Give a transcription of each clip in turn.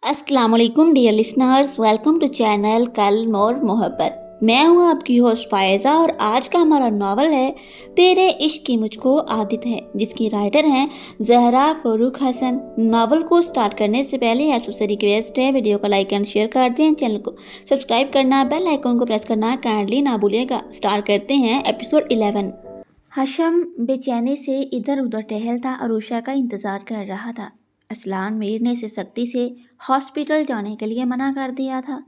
अस्सलाम वालेकुम dear listeners, welcome to channel कल और मोहब्बत। मैं हूँ आपकी होस्ट फायज़ा और आज का हमारा नावल है तेरे इश्क की मुझको आदत है, जिसकी राइटर हैं ज़हरा फ़ारूक हसन। नावल को स्टार्ट करने से पहले आपसे रिक्वेस्ट है, वीडियो को लाइक एंड शेयर कर दें, चैनल को सब्सक्राइब करना, बेल आइकन को प्रेस करना काइंडली ना भूलिएगा। स्टार्ट करते हैं एपिसोड 11। हशम बेचैनी से इधर उधर टहलता अरूशा का इंतज़ार कर रहा था। असलान मीर ने इसे सख्ती से हॉस्पिटल जाने के लिए मना कर दिया था,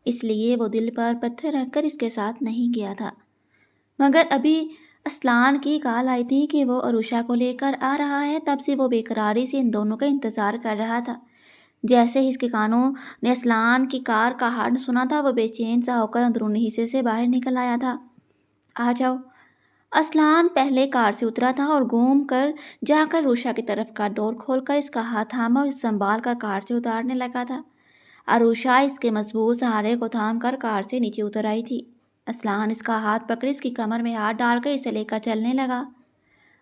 इसलिए वो दिल पर पत्थर रखकर इसके साथ नहीं गया था। मगर अभी असलान की कॉल आई थी कि वो अरूशा को लेकर आ रहा है, तब से वो बेकरारी से इन दोनों का इंतज़ार कर रहा था। जैसे ही इसके कानों ने असलान की कार का हॉर्न सुना था, वो बेचैन सा होकर अंदरूनी हिस्से से बाहर निकल आया था। आ जाओ। असलान पहले कार से उतरा था और घूम कर जाकर रूशा की तरफ का डोर खोलकर इसका हाथ थामा और संभाल कर कार से उतारने लगा था। अरूशा इसके मजबूत सहारे को थाम कर कार से नीचे उतर आई थी। असलान इसका हाथ पकड़े इसकी कमर में हाथ डालकर इसे लेकर चलने लगा।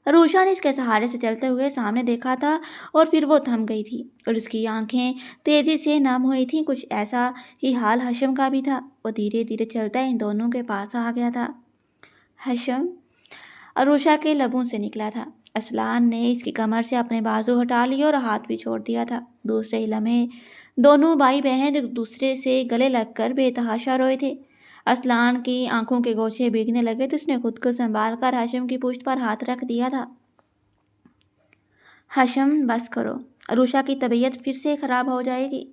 अरूशा ने इसके सहारे से चलते हुए सामने देखा था और फिर वो थम गई थी और उसकी आंखें तेजी से नम हुई थीं। कुछ ऐसा ही हाल हशम का भी था। वो धीरे धीरे चलता इन दोनों के पास आ गया था। हशम अरूशा के लबों से निकला था। असलान ने इसकी कमर से अपने बाजू हटा लिए और हाथ भी छोड़ दिया था। दूसरे ही लम्हे दोनों भाई बहन एक दूसरे से गले लगकर बेतहाशा रोए थे। असलान की आंखों के गोछे भीगने लगे तो उसने खुद को संभाल कर हशम की पूंछ पर हाथ रख दिया था। हशम बस करो, अरूशा की तबीयत फिर से खराब हो जाएगी।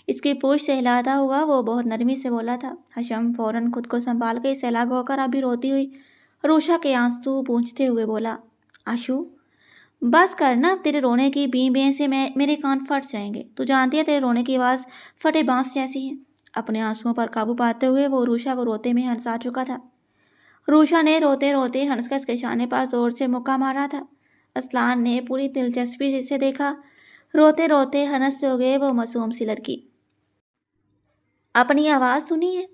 इसकी पूंछ से हिलाता हुआ वो बहुत नरमी से बोला था। हशम फौरन खुद को संभाल कर इसे अलग होकर अभी रोती हुई अरूशा के आंसू पूंछते हुए बोला, आशु बस करना, तेरे रोने की बी बे से मेरे कान फट जाएंगे। तू जानती है तेरे रोने की आवाज़ फटे बांस जैसी है। अपने आंसुओं पर काबू पाते हुए वो अरूशा को रोते में हंसा चुका था। अरूशा ने रोते रोते हंसकर इसके शाने पर जोर से मुक्का मारा था। असलान ने पूरी दिलचस्पी से देखा। रोते रोते हंसते हुए वो मासूम सी लड़की। अपनी आवाज़ सुनी है?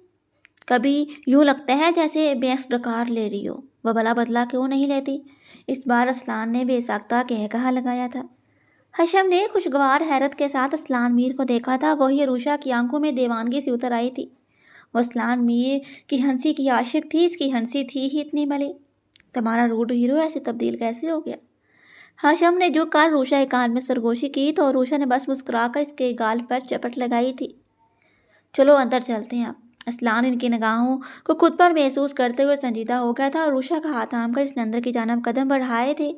कभी यूँ लगता है जैसे भैंस डकार ले रही हो। वह भला बदला क्यों नहीं लेती? इस बार असलान ने बेसाख्ता कहकहा लगाया था। हशम ने खुशगवार हैरत के साथ असलान मीर को देखा था। वही अरूशा की आंखों में दीवानगी से उतर आई थी। वो असलान मीर की हंसी की आशिक थी। इसकी हंसी थी ही इतनी भली। तुम्हारा रूड हीरो ऐसे तब्दील कैसे हो गया? हशम ने जो कर रूशा के कान में सरगोशी की तो रूशा ने बस मुस्कुराकर इसके गाल पर चपट लगाई थी। चलो अंदर चलते हैं आप। असलान इनकी निगाहों को खुद पर महसूस करते हुए संजीदा हो गया था और रूशा का हाथ थाम कर इसने अंदर की जानब कदम बढ़ाए थे।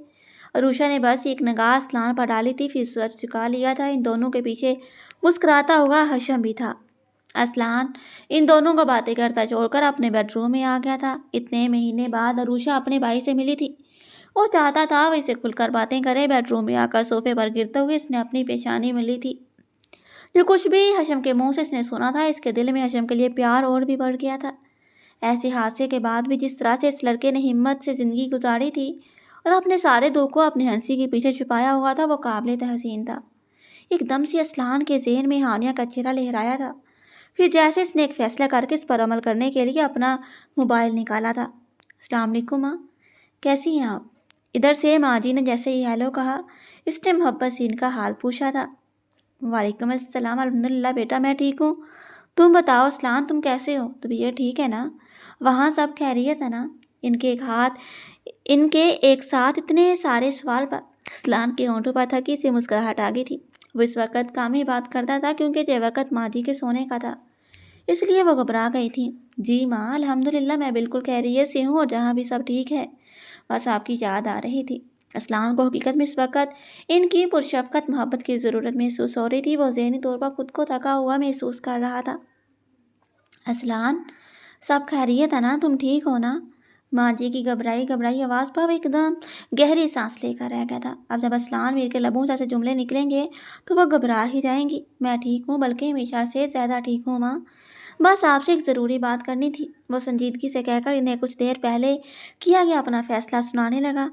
रूशा ने बस एक निगाह असलान पर डाली थी, फिर सर झुका लिया था। इन दोनों के पीछे मुस्कुराता हुआ हशम भी था। असलान इन दोनों को बातें करता छोड़कर अपने बेडरूम में आ गया था। इतने महीने बाद अरूशा अपने भाई से मिली थी। वो चाहता था वह इसे खुलकर बातें करे। बेडरूम में आकर सोफे पर गिरते हुए इसने अपनी पेशानी मिली थी। जो कुछ भी हशम के मुंह से इसने सुना था, इसके दिल में हशम के लिए प्यार और भी बढ़ गया था। ऐसे हादसे के बाद भी जिस तरह से इस लड़के ने हिम्मत से ज़िंदगी गुजारी थी और अपने सारे दुख को अपनी हंसी के पीछे छुपाया हुआ था, वो काबिल तहसीन था। एकदम से असलान के जहन में हानिया का चेहरा लहराया था। फिर जैसे इसने एक फ़ैसला करके इस पर अमल करने के लिए अपना मोबाइल निकाला था। अस्सलाम वालेकुम माँ, कैसी हैं आप? इधर से माँ जी ने जैसे ही हेलो कहा, इसने मोहब्बत से इनका हाल पूछा था। वालेकुम अस्सलाम, अल्हम्दुलिल्लाह बेटा मैं ठीक हूँ। तुम बताओ असलान, तुम कैसे हो? तबीयत ठीक है ना? वहाँ सब खैरियत है ना? इनके एक साथ इतने सारे सवाल पर असलान के होंठों पर थकी सी मुस्कुराहट आ गई थी। वो इस वक्त काम ही बात करता था क्योंकि ये वक्त माँ जी के सोने का था, इसलिए वो घबरा गई थी। जी माँ, अल्हम्दुलिल्लाह मैं बिल्कुल खैरियत से हूँ और जहाँ भी सब ठीक है। बस आपकी याद आ रही थी। असलान को हकीकत में इस वक्त इनकी पुरशफ़क़त मोहब्बत की ज़रूरत महसूस हो रही थी। वो ज़हनी तौर पर खुद को थका हुआ महसूस कर रहा था। असलान, सब खैरियत है ना? तुम ठीक हो ना? माँ जी की घबराई घबराई आवाज़ पर एकदम गहरी सांस लेकर रह गया था। अब जब असलान मीर के लबों से ऐसे जुमले निकलेंगे तो वह घबरा ही जाएंगी। मैं ठीक हूँ, बल्कि हमेशा से ज़्यादा ठीक हूँ माँ। बस आपसे एक ज़रूरी बात करनी थी। वो संजीदगी से कहकर इन्हें कुछ देर पहले किया गया अपना फ़ैसला सुनाने लगा।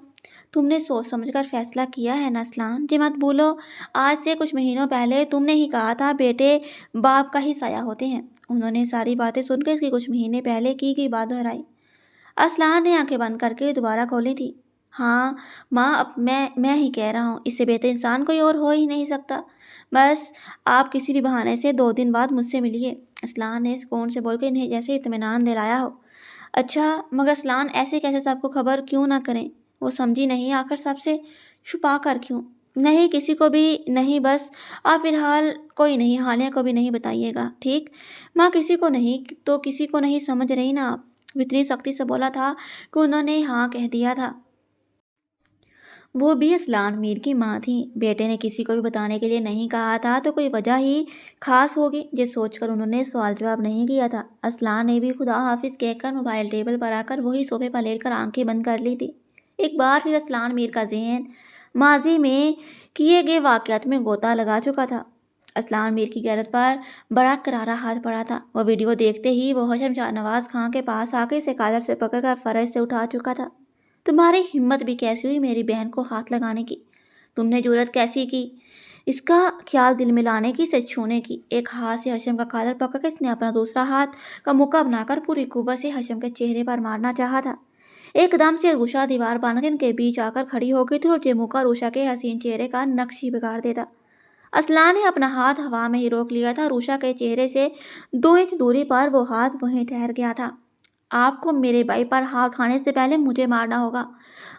तुमने सोच समझकर फ़ैसला किया है ना असलान? जी मत भूलो, आज से कुछ महीनों पहले तुमने ही कहा था बेटे बाप का ही साया होते हैं। उन्होंने सारी बातें सुनकर इसकी कुछ महीने पहले की गई बात दोहराई। असलान ने आंखें बंद करके दोबारा खोली थी। ہاں ماں، اب میں ہی کہہ رہا ہوں، اس سے بہتر انسان کوئی اور ہو ہی نہیں سکتا۔ بس آپ کسی بھی بہانے سے 2 دن بعد مجھ سے ملیے، اسلان نے سکون سے بول کے انہیں جیسے اطمینان دلایا ہو۔ اچھا مگر اسلان ایسے کیسے سب کو خبر کیوں نہ کریں؟ وہ سمجھی نہیں، آخر سب سے چھپا کر کیوں؟ نہیں کسی کو بھی نہیں، بس آپ فی الحال کوئی نہیں، حالیہ کو بھی نہیں بتائیے گا، ٹھیک؟ ماں کسی کو نہیں تو کسی کو نہیں سمجھ رہی نا آپ؟ وہ اتنی سختی سے بولا تھا کہ انہوں نے ہاں کہہ دیا تھا۔ وہ بھی اسلان میر کی ماں تھیں، بیٹے نے کسی کو بھی بتانے کے لیے نہیں کہا تھا تو کوئی وجہ ہی خاص ہوگی، یہ سوچ کر انہوں نے سوال جواب نہیں کیا تھا۔ اسلان نے بھی خدا حافظ کہہ کر موبائل ٹیبل پر آ کر وہی صوفے پر لیٹ کر آنکھیں بند کر لی تھی۔ ایک بار پھر اسلان میر کا ذہن ماضی میں کیے گئے واقعات میں غوطہ لگا چکا تھا۔ اسلان میر کی غیرت پر بڑا کرارا ہاتھ پڑا تھا۔ وہ ویڈیو دیکھتے ہی وہ ہاشم شاہ نواز خان کے پاس آ کے اسے کالر سے پکڑ کر فرش سے اٹھا چکا تھا۔ تمہاری ہمت بھی کیسی ہوئی میری بہن کو ہاتھ لگانے کی؟ تم نے جرأت کیسی کی اس کا خیال دل میں لانے کی، اسے چھونے کی؟ ایک ہاتھ سے ہاشم کا کالر پکڑ کے اس نے اپنا دوسرا ہاتھ کا مکہ بنا کر پوری قوت سے ہاشم کے چہرے پر مارنا چاہا تھا۔ ایک دم سے روشا دیوار بن کر ان کے بیچ آ کر کھڑی ہو گئی تھی اور یہ موقع روشا کے حسین چہرے کا نقش ہی بگاڑ دیتا۔ اسلان نے اپنا ہاتھ ہوا میں ہی روک لیا تھا۔ روشا کے چہرے سے 2 انچ دوری پر وہ ہاتھ وہیں ٹھہر گیا تھا۔ آپ کو میرے بھائی پر ہاتھ اٹھانے سے پہلے مجھے مارنا ہوگا۔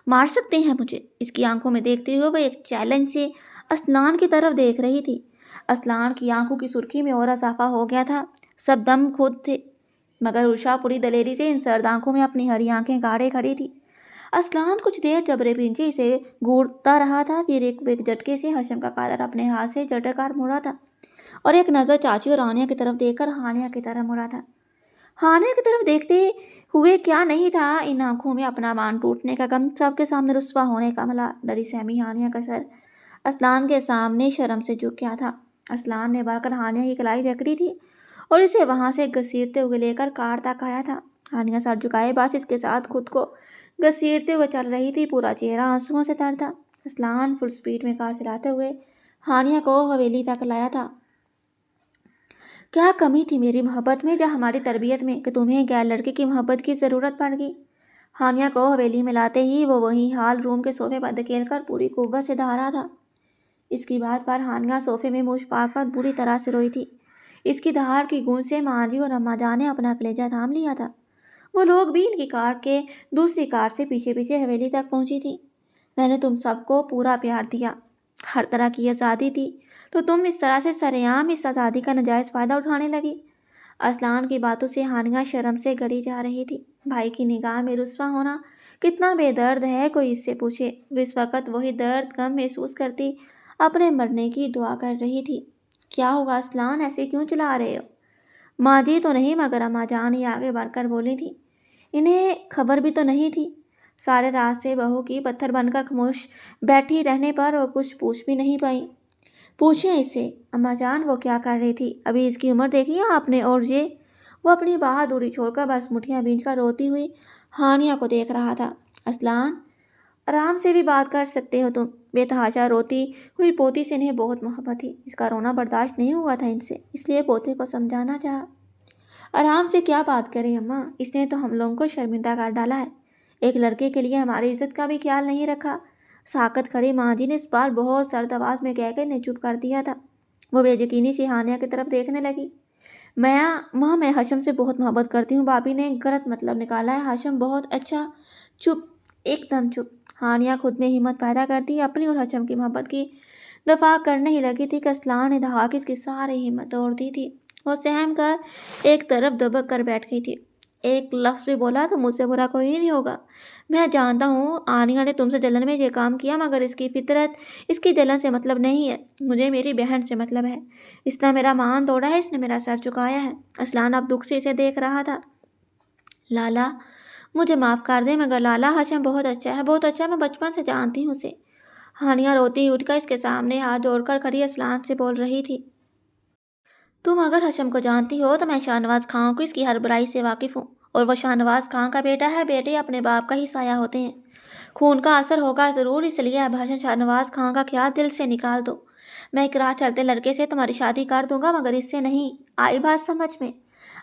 مار سکتے ہیں مجھے؟ اس کی آنکھوں میں دیکھتے ہوئے وہ ایک چیلنج سے اسلان کی طرف دیکھ رہی تھی۔ اسلان کی آنکھوں کی سرخی میں اور اضافہ ہو گیا تھا۔ سب دم خود تھے، مگر روشا پوری دلیری سے ان سرد آنکھوں میں اپنی ہری آنکھیں گاڑے کھڑی تھی۔ اسلان کچھ دیر جبرے بھینچے اسے گھورتا رہا تھا، پھر ایک جھٹکے سے ہاشم کا کالر اپنے ہاتھ سے جھٹک کر مڑا تھا اور ایک نظر چاچی اور آنیہ کی طرف دیکھ کر ہانیہ کی طرف مڑا تھا۔ ہانیہ کی طرف دیکھتے ہوئے کیا نہیں تھا ان آنکھوں میں اپنا مان ٹوٹنے کا غم، سب کے سامنے رسوا ہونے کا ملا۔ ڈری سہمی ہانیہ کا سر اسلان کے سامنے شرم سے جھک گیا تھا۔ اسلان نے بڑھ کر ہانیہ کی کلائی جکڑی تھی اور اسے وہاں سے گھسیٹتے ہوئے لے کر کار تک آیا تھا۔ ہانیہ سر جھکائے بس اس کے ساتھ خود کو گھسیٹتے ہوئے چل رہی تھی، پورا چہرہ آنسوؤں سے تر تھا۔ اسلان فل سپیڈ میں کار چلاتے ہوئے ہانیہ کو حویلی تک لایا تھا۔ کیا کمی تھی میری محبت میں یا ہماری تربیت میں کہ تمہیں غیر لڑکے کی محبت کی ضرورت پڑ گئی؟ ہانیہ کو حویلی میں لاتے ہی وہ وہی حال روم کے صوفے پر دھکیل کر پوری قوت سے دہا رہا تھا۔ اس کی بات پر ہانیہ صوفے میں منہ چھپا کر بری طرح سے روئی تھی۔ اس کی دہار کی گونج سے ماں جی اور اماں جان نے اپنا کلیجہ تھام لیا تھا۔ وہ لوگ بھی ان کی کار کے دوسری کار سے پیچھے پیچھے حویلی تک پہنچی تھی۔ میں نے تم سب کو پورا پیار دیا، ہر طرح کی آزادی دی، تو تم اس طرح سے سرعام اس آزادی کا ناجائز فائدہ اٹھانے لگی۔ اسلان کی باتوں سے ہانیہ شرم سے گلی جا رہی تھی۔ بھائی کی نگاہ میں رسوا ہونا کتنا بے درد ہے کوئی اس سے پوچھے۔ وہ اس وقت وہی درد غم محسوس کرتی اپنے مرنے کی دعا کر رہی تھی۔ کیا ہوا اسلان، ایسے کیوں چلا رہے ہو؟ ماں جی تو نہیں مگر اماں جان ہی آگے بڑھ کر بولی تھی۔ انہیں خبر بھی تو نہیں تھی۔ سارے رات سے بہو کی پتھر بن کر خاموش بیٹھی رہنے پر وہ کچھ پوچھ بھی نہیں پائی۔ پوچھیں اس سے اماں جان وہ کیا کر رہی تھی، ابھی اس کی عمر دیکھی ہے آپ نے؟ اور یہ وہ اپنی بہادری چھوڑ کر بس مٹھیاں بھینچ کر روتی ہوئی ہانیہ کو دیکھ رہا تھا۔ اسلان آرام سے بھی بات کر سکتے ہو تم؟ بے تحاشا روتی ہوئی پوتی سے انہیں بہت محبت تھی۔ اس کا رونا برداشت نہیں ہوا تھا ان سے، اس لیے پوتے کو سمجھانا چاہا۔ آرام سے کیا بات کریں اماں، اس نے تو ہم لوگوں کو شرمندہ کر ڈالا ہے۔ ایک لڑکے کے لیے ہماری عزت کا بھی خیال نہیں رکھا۔ ساکت کھڑی ماں جی نے اس بار بہت سرد آواز میں کہہ کے انہیں چپ کر دیا تھا۔ وہ بے یقینی سے ہانیہ کی طرف دیکھنے لگی۔ ماں میں ہاشم سے بہت محبت کرتی ہوں، بھابھی نے غلط مطلب نکالا ہے، ہاشم بہت اچھا۔ چپ، ایک دم چپ۔ ہانیہ خود میں ہمت پیدا کرتی اپنی اور ہاشم کی محبت کی دفاع کرنے ہی لگی تھی کہ اسلان نے دھاک اس کی ساری ہمت توڑ دی تھی۔ وہ سہم کر ایک طرف دبک کر بیٹھ گئی تھی۔ ایک لفظ بھی بولا تو مجھ سے برا کوئی نہیں ہوگا۔ میں جانتا ہوں آنیہ نے تم سے جلن میں یہ کام کیا، مگر اس کی فطرت اس کی جلن سے مطلب نہیں ہے، مجھے میری بہن سے مطلب ہے۔ اس نے میرا مان توڑا ہے، اس نے میرا سر چکایا ہے۔ اسلان اب دکھ سے اسے دیکھ رہا تھا۔ لالا مجھے معاف کر دے مگر لالا ہاشم بہت اچھا ہے، بہت اچھا، میں بچپن سے جانتی ہوں اسے۔ ہانیہ روتی اٹھ کر اس کے سامنے ہاتھ جوڑ کر کھڑی اسلان سے بول رہی تھی۔ تم اگر ہاشم کو جانتی ہو تو میں شاہ نواز خان کو اس کی ہر برائی سے واقف ہوں، اور وہ شاہ نواز خان کا بیٹا ہے، بیٹے اپنے باپ کا ہی سایہ ہوتے ہیں۔ خون کا اثر ہوگا ضرور، اس لیے اب ہاشم شاہ نواز خان کا خیال دل سے نکال دو۔ میں ایک راہ چلتے لڑکے سے تمہاری شادی کر دوں گا مگر اس سے نہیں، آئی بات سمجھ میں؟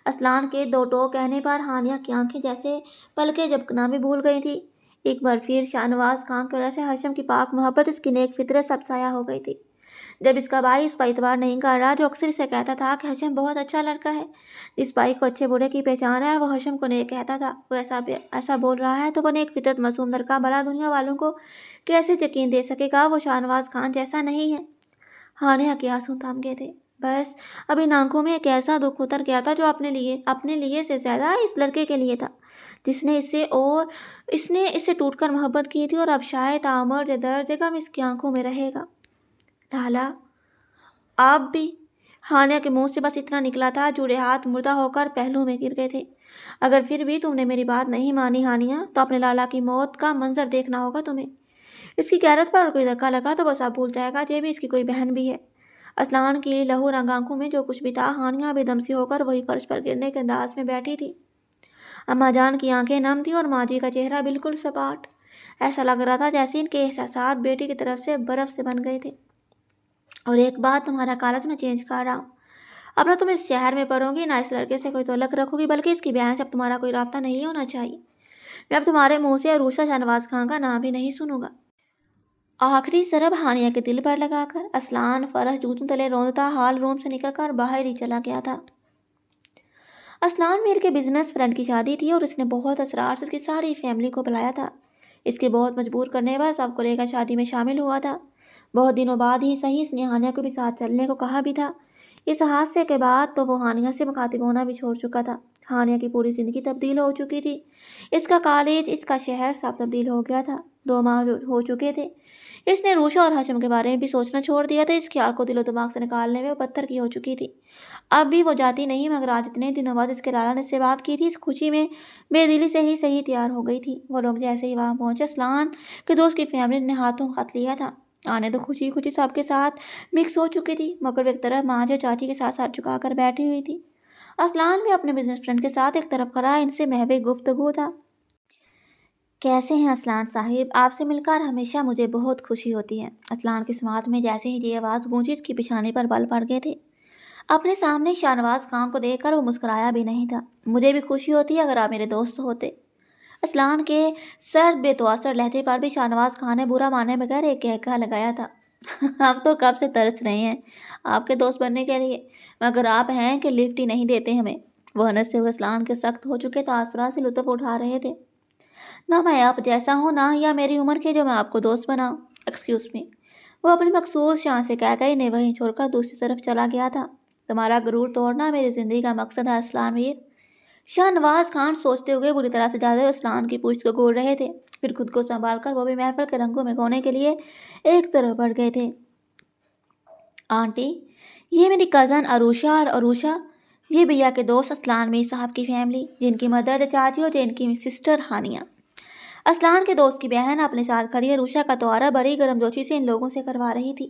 اسلان کے دو ٹوک کہنے پر ہانیہ کی آنکھیں جیسے پلکیں جھپکنا بھی بھول گئی تھی۔ ایک بار پھر شاہنواز خان کی وجہ سے ہاشم کی پاک محبت، اس کی نیک فطرت سب ضائع ہو گئی تھی۔ جب اس کا بھائی اس پر اعتبار نہیں کر رہا، جو اکثر اسے کہتا تھا کہ ہاشم بہت اچھا لڑکا ہے، جس بھائی کو اچھے برے کی پہچان ہے، وہ ہاشم کو نیک کہتا تھا۔ وہ ایسا بول رہا ہے تو وہ نیک فطرت معصوم لڑکا بھلا دنیا والوں کو کیسے یقین دے سکے گا وہ شاہنواز خان جیسا نہیں ہے۔ ہانیہ کے آنسو تھم گئے تھے۔ بس اب ان آنکھوں میں ایک ایسا دکھ اتر گیا تھا جو اپنے لیے سے زیادہ اس لڑکے کے لیے تھا، جس نے اسے ٹوٹ کر محبت کی تھی، اور اب شاید تعمر جو درد غم اس کی آنکھوں میں رہے گا۔ لالا، آپ بھی؟ ہانیہ کے منہ سے بس اتنا نکلا تھا، جوڑے ہاتھ مردہ ہو کر پہلو میں گر گئے تھے۔ اگر پھر بھی تم نے میری بات نہیں مانی ہانیہ، تو اپنے لالا کی موت کا منظر دیکھنا ہوگا تمہیں۔ اس کی غیرت پر کوئی دھکا لگا تو بس اب بھول جائے گا یہ بھی اس کی کوئی بہن بھی ہے۔ اسلان کی لہو رنگ آنکھوں میں جو کچھ بھی تھا، ہانیہ بے دم سی ہو کر وہی فرش پر گرنے کے انداز میں بیٹھی تھی۔ اماں جان کی آنکھیں نم تھیں اور ماں جی کا چہرہ بالکل سپاٹ۔ ایسا لگ رہا تھا جیسے ان کے احساسات بیٹی کی طرف سے برف سے بن گئے تھے۔ اور ایک بات تمہارا کالج میں چینج کر رہا ہوں، اب نہ تم اس شہر میں پڑھو گی، نہ اس لڑکے سے کوئی تعلق رکھو گی، بلکہ اس کی بہن سے اب تمہارا کوئی رابطہ نہیں ہونا چاہیے۔ میں اب تمہارے منہ سے عروسہ شاہنواز خان کا نام بھی نہیں سنوں گا۔ آخری ضرب ہانیہ کے دل پر لگا کر اسلان فرش جوتوں تلے روندتا ہال روم سے نکل کر باہر ہی چلا گیا تھا۔ اسلان میر کے بزنس فرینڈ کی شادی تھی اور اس نے بہت اصرار سے اس کی ساری فیملی کو بلایا تھا۔ اس کے بہت مجبور کرنے پر سب کو لے کر شادی میں شامل ہوا تھا۔ بہت دنوں بعد ہی صحیح اس نے ہانیہ کو بھی ساتھ چلنے کو کہا بھی تھا۔ اس حادثے کے بعد تو وہ ہانیہ سے مخاطب ہونا بھی چھوڑ چکا تھا۔ ہانیہ کی پوری زندگی تبدیل ہو چکی تھی۔ اس کا کالج، اس کا شہر سب تبدیل ہو گیا تھا۔ 2 ماہ ہو چکے تھے۔ اس نے روشا اور ہاشم کے بارے میں بھی سوچنا چھوڑ دیا تھا۔ اس خیال کو دل و دماغ سے نکالنے میں وہ پتھر کی ہو چکی تھی۔ اب بھی وہ جاتی نہیں، مگر آج اتنے دنوں بعد اس کے لالا نے اس سے بات کی تھی، اس خوشی میں بے دلی سے ہی صحیح تیار ہو گئی تھی۔ وہ لوگ جیسے ہی وہاں پہنچے، اسلان کے دوست کی فیملی نے ہاتھوں خط لیا تھا۔ آنے تو خوشی خوشی سب کے ساتھ مکس ہو چکی تھی، مگر وہ ایک طرف ماں جی اور چاچی کے ساتھ ساتھ جھکا کر بیٹھی ہوئی تھی۔ اسلان بھی اپنے بزنس فرینڈ کے ساتھ ایک طرف کھڑا ان سے محو گفتگو تھا۔ کیسے ہیں اسلان صاحب؟ آپ سے مل کر ہمیشہ مجھے بہت خوشی ہوتی ہے۔ اسلان کی سماعت میں جیسے ہی یہ آواز گونجی، اس کی پیشانی پر بال پڑ گئے تھے۔ اپنے سامنے شاہنواز خان کو دیکھ کر وہ مسکرایا بھی نہیں تھا۔ مجھے بھی خوشی ہوتی ہے اگر آپ میرے دوست ہوتے۔ اسلان کے سرد بے تواثر لہجے پر بھی شاہنواز خان نے برا مانے بغیر ایک کہکہ لگایا تھا۔ ہم تو کب سے ترس رہے ہیں آپ کے دوست بننے کے لیے، مگر آپ ہیں کہ لفٹ ہی نہیں دیتے ہمیں۔ وہ ہنس سے اسلان کے سخت ہو چکے تاثرات سے لطف اٹھا رہے تھے۔ نہ میں آپ جیسا ہوں، نہ یا میری عمر کے جو میں آپ کو دوست بناؤں۔ ایکسکیوز می، وہ اپنی مخصوص شان سے کہہ کر انہیں وہیں چھوڑ کر دوسری طرف چلا گیا تھا۔ تمہارا غرور توڑنا میری زندگی کا مقصد ہے اسلان میر، شاہنواز خان سوچتے ہوئے بری طرح سے جاتے اسلان کی پوچھ کو گھور رہے تھے۔ پھر خود کو سنبھال کر وہ بھی محفل کے رنگوں میں کھونے کے لیے ایک طرف بڑھ گئے تھے۔ آنٹی، یہ میری کزن عروشہ، اور عروشہ یہ بھیا کے دوست اسلان میر صاحب کی فیملی، جن کی مدر چاچی اور جن کی سسٹر ہانیہ۔ اسلان کے دوست کی بہن اپنے ساتھ کھڑی عروشہ کا توارہ بڑی گرمجوشی سے ان لوگوں سے کروا رہی تھی۔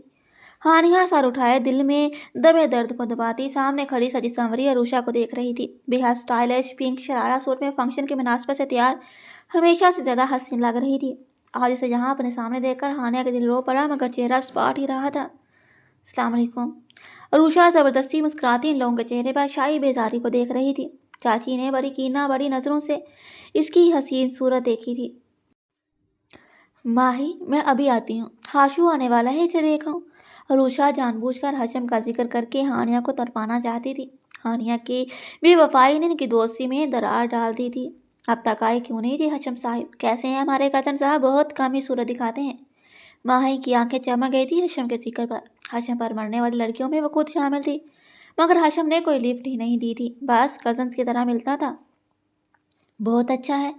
ہانیہ سر اٹھائے دل میں دبے درد کو دباتی سامنے کھڑی سجی سنوری عروشہ کو دیکھ رہی تھی۔ بے حد سٹائلش پنک شرارہ سوٹ میں فنکشن کی مناسبت سے تیار، ہمیشہ سے زیادہ حسین لگ رہی تھی۔ آج اسے یہاں اپنے سامنے دیکھ کر ہانیہ کا دل رو پڑا، مگر چہرہ سپاٹ ہی رہا تھا۔ السلام علیکم۔ عروشہ زبردستی مسکراتی ان لوگوں کے چہرے پر شائی بیزاری کو دیکھ رہی تھی۔ چاچی نے بڑی کینہ بڑی نظروں سے اس کی حسین صورت دیکھی تھی۔ ماہی، میں ابھی آتی ہوں، ہاشو آنے والا ہے، اسے دیکھا ہوں۔ عروشہ جان بوجھ کر ہاشم کا ذکر کر کے ہانیہ کو تڑپانا چاہتی تھی۔ ہانیہ کی بے وفائی نے ان کی دوستی میں درار ڈال دی تھی۔ اب تک آئے کیوں نہیں جی ہاشم صاحب؟ کیسے ہیں ہمارے کزن صاحب؟ بہت کم ہی صورت دکھاتے ہیں۔ ماہی کی آنکھیں چمک گئی تھی ہاشم کے ذکر پر۔ ہاشم پر مرنے والی لڑکیوں میں وہ خود شامل تھی، مگر ہاشم نے کوئی لفٹ ہی نہیں دی تھی، بس کزنز کی طرح ملتا تھا۔ بہت اچھا ہے،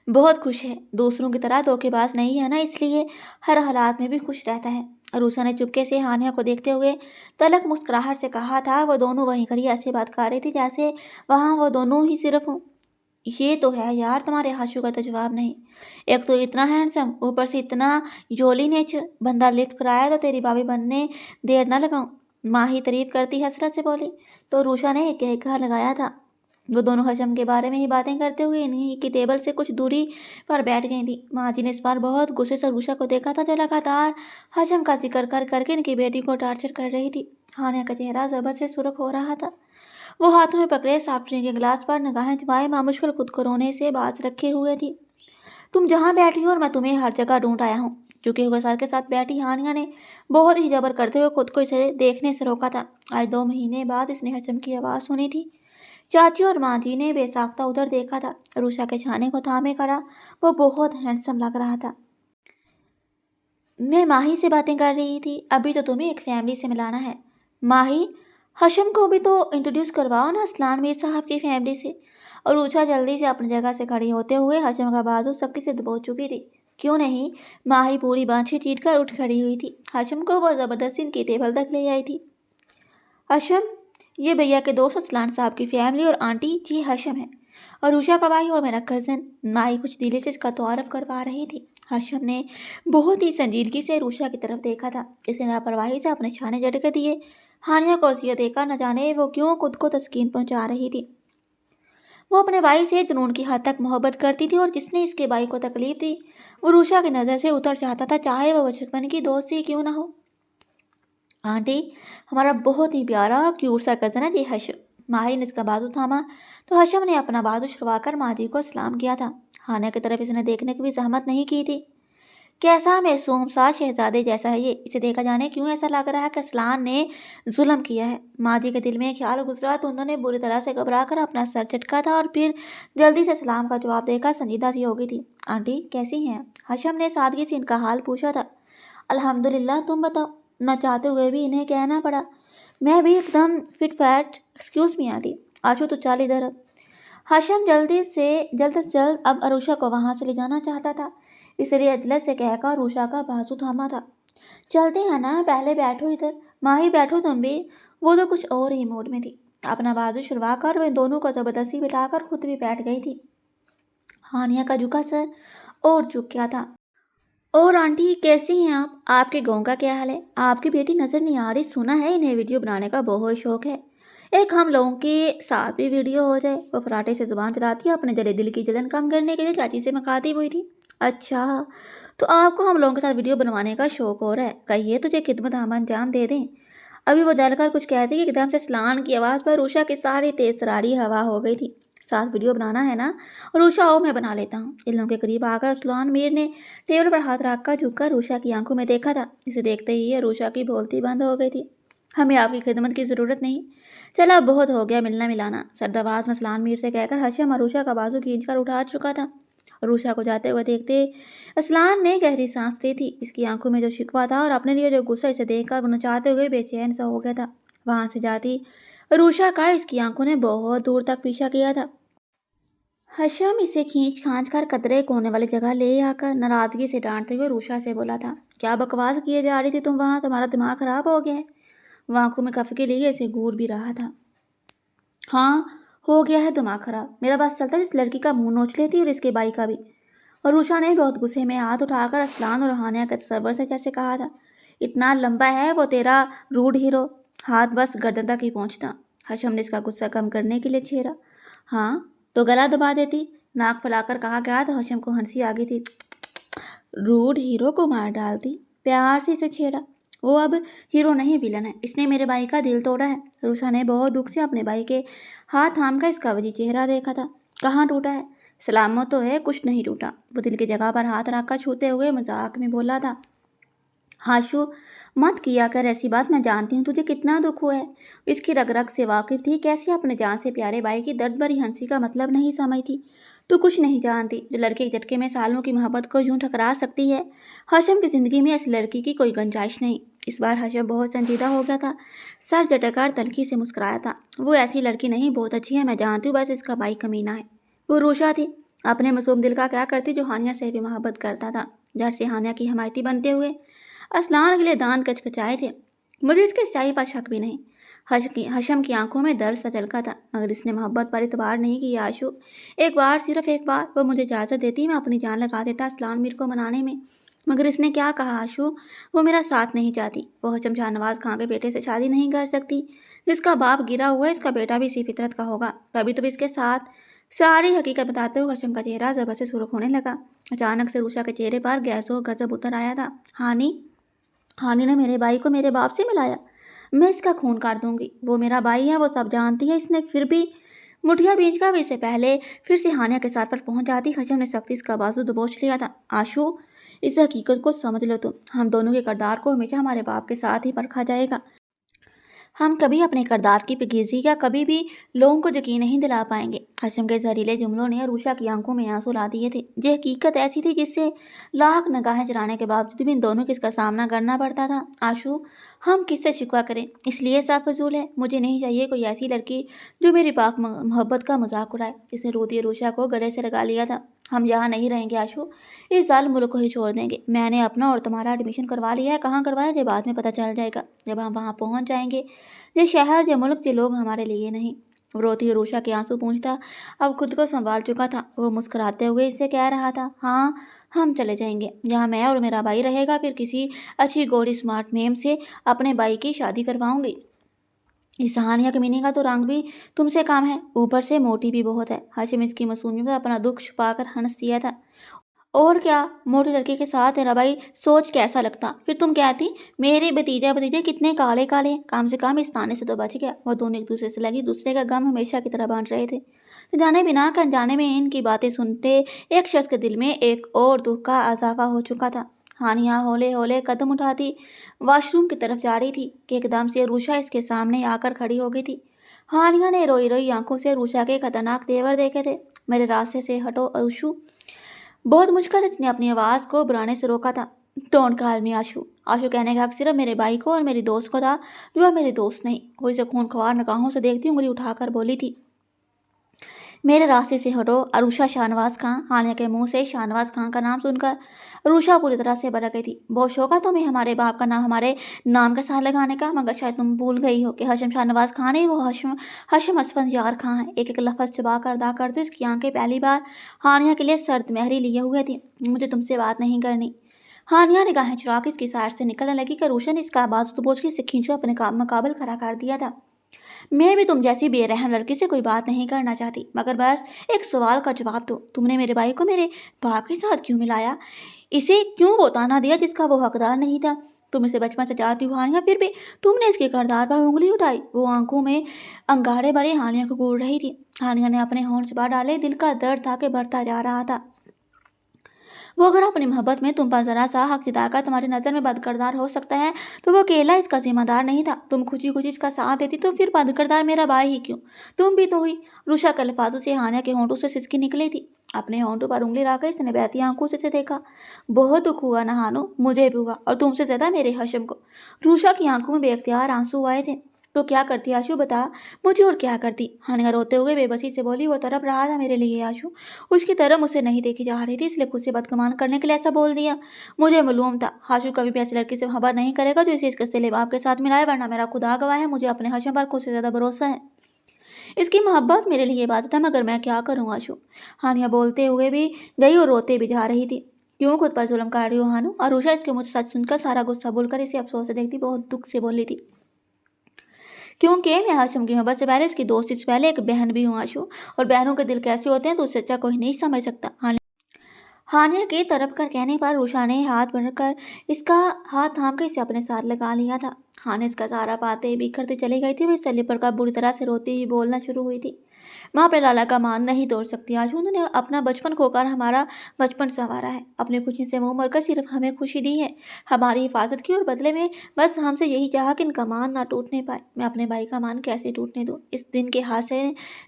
بہت خوش ہے، دوسروں کی طرح دھوکے باز نہیں ہے نا، اس لیے ہر حالات میں بھی خوش رہتا ہے۔ عروشہ نے چپکے سے ہانیہ کو دیکھتے ہوئے تلخ مسکراہٹ سے کہا تھا۔ وہ دونوں وہیں کھڑی ایسے بات کر رہی تھی جیسے وہاں وہ دونوں ہی صرف ہوں۔ یہ تو ہے یار، تمہارے ہاشو کا تو جواب نہیں، ایک تو اتنا ہینڈسم، اوپر سے اتنا جولی نیچر، بندہ لفٹ کرائے تو تیری بھابھی بننے دیر نہ لگاؤں۔ ماہی تعریف کرتی حسرت سے بولی تو عروشہ نے ایک کہکہ لگایا تھا۔ وہ دونوں ہاشم کے بارے میں ہی باتیں کرتے ہوئے انہیں کی ٹیبل سے کچھ دوری پر بیٹھ گئی تھی۔ ماں جی نے اس بار بہت غصے سے عروشہ کو دیکھا تھا، جو لگاتار ہاشم کا ذکر کر کر کے ان کی بیٹی کو ٹارچر کر رہی تھی۔ ہانیہ کا چہرہ ضربت سے سرخ ہو رہا تھا۔ وہ ہاتھوں میں پکڑے سافٹ ڈرنک کے گلاس پر نگاہیں جمائے مامشکل خود کو رونے سے باز رکھے ہوئے تھی۔ तुम जहाँ बैठी हो और मैं तुम्हें हर जगह ढूंढ आया हूँ। झुके हुए सर के साथ बैठी हानिया ने बहुत ही जबर करते हुए खुद को इसे देखने से रोका था। आज 2 महीने बाद इसने हशम की आवाज़ सुनी थी। चाची और माँ जी ने बेसाख्ता उधर देखा था। रूषा के छाने को थामे खड़ा वो बहुत हैंडसम लग रहा था। मैं माही से बातें कर रही थी, अभी तो तुम्हें एक फैमिली से मिलाना है। माही, हशम को भी तो इंट्रोड्यूस करवाओ ना असलान मीर साहब की फैमिली से। और ऊषा जल्दी से अपनी जगह से खड़ी होते हुए हशम का बाजू सख्ती से दबो चुकी थी। क्यों नहीं, माही पूरी बाँछें चीर कर उठ खड़ी हुई थी। हशम को वो ज़बरदस्ती इनकी टेबल तक ले आई थी। हशम, ये भैया के दोस्त असलान साहब की फैमिली और आंटी जी हशम है, और उषा का भाई और मेरा कज़न। माही कुछ दिले से इसका तारुफ करवा रही थी। हशम ने बहुत ही संजीदगी से रूषा की तरफ देखा था। इसने लापरवाही से अपने छाने झटके दिए। हानिया को असियत देकर न जाने वो क्यों खुद को तस्कीन पहुंचा रही थी। वो अपने भाई से जुनून की हद तक मोहब्बत करती थी और जिसने इसके भाई को तकलीफ दी वो रूषा की नज़र से उतर चाहता था, चाहे वह बचपन की दोस्त ही क्यों ना हो। आंटी, हमारा बहुत ही प्यारा क्यूट सा कज़न है जी हशम। माही ने इसका बाजू थामा तो हशम ने अपना बाजू छुड़वाकर माँ जी को सलाम किया था। हानिया की तरफ इसने देखने की भी जहमत नहीं की थी। कैसा मासूम सा शहजादे जैसा है ये, इसे देखा जाने क्यों ऐसा लग रहा है कि असलान ने जुल्म किया है। माँ जी के दिल में ख्याल गुजरा तो उन्होंने बुरी तरह से घबरा कर अपना सर झटका था और फिर जल्दी से सलाम का जवाब देकर संजीदा सी हो गई थी। आंटी कैसी हैं? हशम ने सादगी से इनका हाल पूछा था। अल्हम्दुलिल्लाह, तुम बताओ? न चाहते हुए भी इन्हें कहना पड़ा। मैं भी एकदम fit fat. Excuse me aunty, Ashu तो चल इधर अब। हशम जल्द से जल्द अब अरुषा को वहाँ से ले जाना चाहता था, इसलिए अदलत से कहकर अरुषा का बाजू थामा था। चलते हैं ना, पहले बैठो इधर। माही बैठो तुम भी। वो तो कुछ और ही मूड में थी। अपना बाजू छुड़वा कर वह दोनों को ज़बरदस्ती बिठाकर खुद भी बैठ गई थी। हानिया का झुका सर और झुक गया था। और आंटी कैसी हैं आप? आपके गाँव का क्या हाल है? आपकी बेटी नज़र नहीं आ रही, सुना है इन्हें वीडियो बनाने का बहुत शौक है। एक हम लोगों के साथ भी वीडियो हो जाए। वो फराटे से जुबान चलाती है, अपने जले दिल की जलन कम करने के लिए चाची से मुखातिब हुई थी। अच्छा, तो आपको हम लोगों के साथ वीडियो बनवाने का शौक हो रहा है? कहिए तुझे खिदमत हम अंजाम दे दें। अभी वो जलकर कुछ कहती कि एकदम से सलान की आवाज़ पर उषा की सारी तेज तरारी हवा हो गई थी। साथ वीडियो बनाना है ना? और उषा आओ मैं बना लेता हूँ। इन लोगों के करीब आकर असलान मीर ने टेबल पर हाथ रखकर झुककर उषा की आंखों में देखा था। इसे देखते ही उषा की बोलती बंद हो गई थी। हमें आपकी खिदमत की ज़रूरत नहीं। चला, अब बहुत हो गया मिलना मिलाना। सरदाबाद में असलान मीर से कहकर हशम अरुषा का बाजू खींचकर उठा चुका था। अरुषा को जाते हुए देखते असलान ने गहरी सांस ली थी। इसकी आंखों में जो शिकवा था और अपने लिए जो गुस्सा, इसे देखकर नचाते हुए बेचैन सा हो गया था। वहाँ से जाती अरुषा का इसकी आंखों ने बहुत दूर तक पीछा किया था। हशम इसे खींच खांच कर कतरे कोने वाली जगह ले आकर नाराजगी से डांटते हुए रूषा से बोला था, क्या बकवास किए जा रही थी तुम वहाँ? तुम्हारा दिमाग खराब हो गया है? वह आंखों में कफ के लिए इसे घूर भी रहा था। हाँ, हो गया है दिमाग खराब। मेरा बस चलता इस लड़की का मुंह नोच लेती और इसके भाई का भी। और रूषा ने बहुत गुस्से में हाथ उठाकर असलान और हानिया के तसव्वुर से जैसे कहा था, इतना लंबा है वो तेरा रूड हीरो, हाथ बस गर्दन तक ही पहुँचता। हशम ने इसका गुस्सा कम करने के लिए छेड़ा। हाँ तो गला दबा देती, नाक फैलाकर कहा गया तो हशम को हंसी आ गई थी। रूड हीरो को मार डालती, प्यार से इसे छेड़ा। वो अब हीरो नहीं विलन है, इसने मेरे भाई का दिल तोड़ा है। रूषा ने बहुत दुख से अपने भाई के हाथ थाम कर इसका वजी चेहरा देखा था। कहाँ टूटा है? सलामत तो है, कुछ नहीं टूटा। वो दिल की जगह पर हाथ रखकर छूते हुए मजाक में बोला था। हाशु, मत किया कर ऐसी बात, मैं जानती हूँ तुझे कितना दुख हुआ है। इसकी रग रग से वाकिफ थी, कैसे अपने जान से प्यारे भाई की दर्द भरी हंसी का मतलब नहीं समझती। तू कुछ नहीं जानती, जो लड़के के झटके में सालों की मोहब्बत को यूं ठकरा सकती है। हशम की ज़िंदगी में इस लड़की की कोई गुंजाइश नहीं। इस बार हशम बहुत संजीदा हो गया था, सर झटककर तलखी से मुस्कुराया था। वो ऐसी लड़की नहीं, बहुत अच्छी है, मैं जानती हूँ, बस इसका भाई कमीना है। वो रूषा थी, अपने मासूम दिल का क्या करती जो हानिया से भी मोहब्बत करता था। झट से हानिया की हमायती बनते हुए असलान के लिए दांत कचकचाए थे। मुझे इसके स्याही पर शक भी नहीं। हशम की आंखों में दर्द सा झलका था, मगर इसने मोहब्बत पर इतबार नहीं किया। आशु, एक बार, सिर्फ एक बार वो मुझे इजाज़त देती, मैं अपनी जान लगा देता असलान मीर को मनाने में। मगर इसने क्या कहा आशु? वो मेरा साथ नहीं चाहती। वो हशम शाहनवाज खां के बेटे से शादी नहीं कर सकती। जिसका बाप गिरा हुआ है, इसका बेटा भी इसी फितरत का होगा। तभी तो इसके साथ सारी हकीकत बताते हुए हशम का चेहरा ज़बर से सुर्ख होने लगा। अचानक से रूषा के चेहरे पर गैसो गजब उतर आया था। हानि ने मेरे भाई को मेरे बाप से मिलाया। मैं इसका खून काट दूंगी। वो मेरा भाई है, वो सब जानती है। इसने फिर भी मुठिया बीच का भी इससे पहले फिर से हानिया के सर पर पहुंच जाती। हशम ने सख्ती इसका बाजू दबोच लिया था। आशु, इस हकीकत को समझ लो तुम, हम दोनों के किरदार को हमेशा हमारे बाप के साथ ही परखा जाएगा। हम कभी अपने किरदार की पेकीज़गी का कभी भी लोगों को यकीन नहीं दिला पाएंगे। हशम के जहरीले जुमलों ने अरूषा की आंखों में आंसू ला दिए थे। ये हकीकत ऐसी थी जिससे लाख निगाहें चुराने के बावजूद भी इन दोनों को इसका सामना करना पड़ता था। आशु, हम किससे शिकवा करें, इसलिए सब फजूल है। मुझे नहीं चाहिए कोई ऐसी लड़की जो मेरी पाक मोहब्बत का मजाक उड़ाए। इसने रोती अरूषा को गले से लगा लिया था। हम यहाँ नहीं रहेंगे आशु, इस जालिम मुल्क को ही छोड़ देंगे। मैंने अपना और तुम्हारा एडमिशन करवा लिया है। कहाँ करवाया ये बाद में पता चल जाएगा जब हम वहाँ पहुँच जाएंगे। ये शहर, ये मुल्क, ये लोग हमारे लिए नहीं। रोती अरूषा के आंसू पूंछता अब खुद को संभाल चुका था। वो मुस्कुराते हुए इससे कह रहा था, हाँ हम चले जाएंगे। यहाँ मैं और मेरा भाई रहेगा। फिर किसी अच्छी गोरी स्मार्ट मेम से अपने भाई की शादी करवाऊंगी। इस हानिया कमीने का तो रंग भी तुमसे कम है, ऊपर से मोटी भी बहुत है। हाशिम इसकी मासूमियत में अपना दुख छुपाकर हंस दिया था। और क्या, मोटी लड़की के साथ तेरा भाई सोच कैसा लगता। फिर तुम कहती मेरे भतीजे कितने काले काले हैं। कम से कम इस ताने से तो बच गया। वो दोनों एक दूसरे से लगी दूसरे का गम हमेशा की तरह बांट रहे थे। तो जाने बिना कि अनजाने में इनकी बातें सुनते एक शख्स के दिल में एक और दुख का इजाफा हो चुका था। हानिया हौले हौले कदम उठाती वॉशरूम की तरफ जा रही थी कि एकदम से रूषा इसके सामने आकर खड़ी हो गई थी। हानिया ने रोई रोई आंखों से रूषा के खतरनाक तेवर देखे थे। मेरे रास्ते से हटो अरुषु। बहुत मुश्किल से उसने अपनी आवाज़ को बुलाने से रोका था। डोंट कॉल मी आशु। आशु कहने का हक सिर्फ मेरे भाई को और मेरी दोस्त को था, जो अब मेरी दोस्त नहीं। वो इसे खूनख्वार निगाहों से देखती उंगली उठाकर बोली थी, मेरे रास्ते से हटो। अरूषा शाहनवाज खां। हानिया के मुंह से शाहनवाज खां का नाम सुनकर अरूषा पूरी तरह से भड़क गई थी। बहुत शौक है तुम्हें हमारे बाप का नाम हमारे नाम के साथ लगाने का, मगर शायद तुम भूल गई हो कि हशम शाहनवाज खां नहीं, वो हशम असफंजार खां है। एक एक लफ्ज़ चबा कर अदा करते उसकी आंखें पहली बार हानिया के लिए सर्द महरी लिए हुए थी। मुझे तुमसे बात नहीं करनी। हानिया निगाहें चुरा के इसकी साइड से निकलने लगी कि अरूषा ने इसका बाजू तो बोझ के इसे खींच अपने मुकाबल खड़ा कर दिया था। मैं भी तुम जैसी बेरहम लड़की से कोई बात नहीं करना चाहती, मगर बस एक सवाल का जवाब दो। तुमने मेरे भाई को मेरे बाप के साथ क्यों मिलाया? इसे क्यों वो ताना दिया जिसका वो हकदार नहीं था? तुम इसे बचपन से चाहती हो हानिया, फिर भी तुमने इसके किरदार पर उंगली उठाई। वो आंखों में अंगारे भरे हानिया को घूर रही थी। हानिया ने अपने होंठ चबा डाले। दिल का दर्द था कि बढ़ता जा रहा था। वो अगर अपनी मोहब्बत में तुम पर जरा सा हक जताकर तुम्हारी नज़र में बदकिरदार हो सकता है, तो वो अकेला इसका जिम्मेदार नहीं था। तुम खुशी खुशी इसका साथ देती तो फिर बदकिरदार मेरा भाई ही क्यों? तुम भी तो हुई। रुषा के अल्फाजों से हानिया के होंठों से सिसकी निकली थी। अपने होंठों पर उंगली रखकर इसने बहती आंखों से देखा। बहुत दुख हुआ नहानो, मुझे भी हुआ, और तुमसे ज्यादा मेरे हशम को। रुषा की आंखों में बेख्तियार आंसू आए थे। तो क्या करती आशु, बता मुझे, और क्या करती? हानिया रोते हुए बेबसी से बोली। वो तड़प रहा था मेरे लिए आशु। उसकी तरफ मुझसे नहीं देखी जा रही थी, इसलिए खुद से बदगुमान करने के लिए ऐसा बोल दिया। मुझे मालूम था आशु कभी भी ऐसी लड़की से मोहब्बत नहीं करेगा जो इसे इसके सिले बाप के साथ मिलाए, वरना मेरा खुदा गवाह है मुझे अपने हशम पर खुद से ज़्यादा भरोसा है। इसकी मोहब्बत मेरे लिए इबादत है, मगर मैं क्या करूँ आशु? हानिया बोलते हुए भी गई और रोते भी जा रही थी। क्यों खुद पर जुल्म कर रही हो हानू? अरूषा इसके मुझ सच सुनकर सारा गुस्सा भूलकर इसे अफसोस से देखती बहुत दुख से बोली थी, क्योंकि मैं हाशिम की मोहब्बत से पहले, इसकी दोस्ती से पहले एक बहन भी हूँ आशु। और बहनों के दिल कैसे होते हैं तो उससे अच्छा कोई नहीं समझ सकता। हानिया के तरफ कर कहने पर रुषा ने हाथ बढ़कर इसका हाथ थाम कर इसे अपने साथ लगा लिया था। हानिया इसका सहारा पाते बिखरते चली गई थी। वह सली पर का बुरी तरह से रोती ही बोलना शुरू हुई थी। माँ अपने लाला का मान नहीं तोड़ सकती। आज उन्होंने अपना बचपन खोकर हमारा बचपन संवारा है, अपनी खुशी से मुंह मरकर सिर्फ हमें खुशी दी है, हमारी हिफाजत की, और बदले में बस हमसे यही चाहा कि इनका मान ना टूटने पाए। मैं अपने भाई का मान कैसे टूटने दूँ? इस दिन के हाथ से